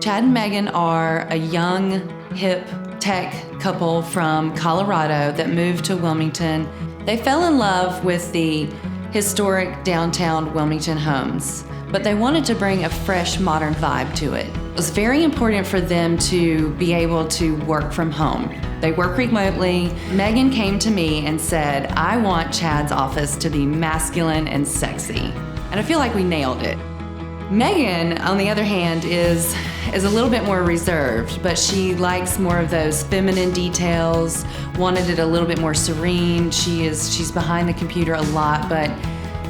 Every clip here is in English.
Chad and Megan are a young, hip tech couple from Colorado that moved to Wilmington. They fell in love with the historic downtown Wilmington homes, but they wanted to bring a fresh, modern vibe to it. It was very important for them to be able to work from home. They work remotely. Megan came to me and said, I want Chad's office to be masculine and sexy. And I feel like we nailed it. Megan, on the other hand, is a little bit more reserved, but she likes more of those feminine details, wanted it a little bit more serene. She's behind the computer a lot, but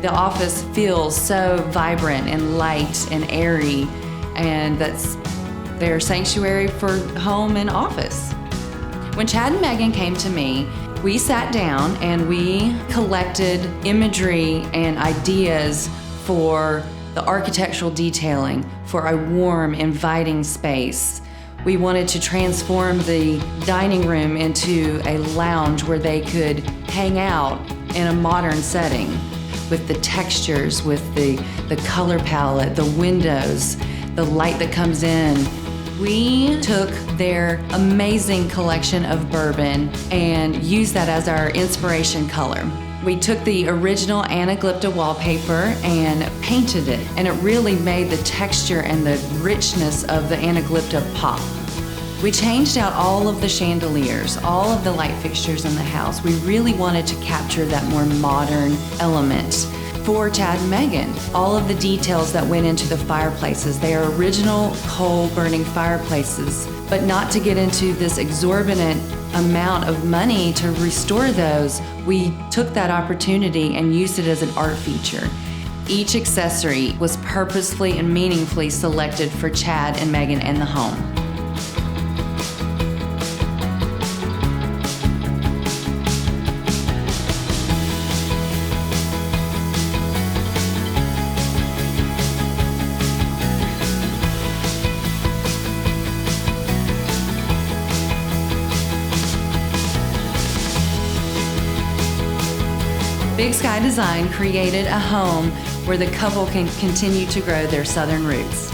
the office feels so vibrant and light and airy, and that's their sanctuary for home and office. When Chad and Megan came to me, we sat down and we collected imagery and ideas for the architectural detailing for a warm, inviting space. We wanted to transform the dining room into a lounge where they could hang out in a modern setting with the textures, with the color palette, the windows, the light that comes in. We took their amazing collection of bourbon and used that as our inspiration color. We took the original anaglypta wallpaper and painted it, and it really made the texture and the richness of the anaglypta pop. We changed out all of the chandeliers, all of the light fixtures in the house. We really wanted to capture that more modern element. For Chad and Megan, all of the details that went into the fireplaces, they are original coal-burning fireplaces, but not to get into this exorbitant amount of money to restore those, we took that opportunity and used it as an art feature. Each accessory was purposefully and meaningfully selected for Chad and Megan and the home. Big Sky Design created a home where the couple can continue to grow their southern roots.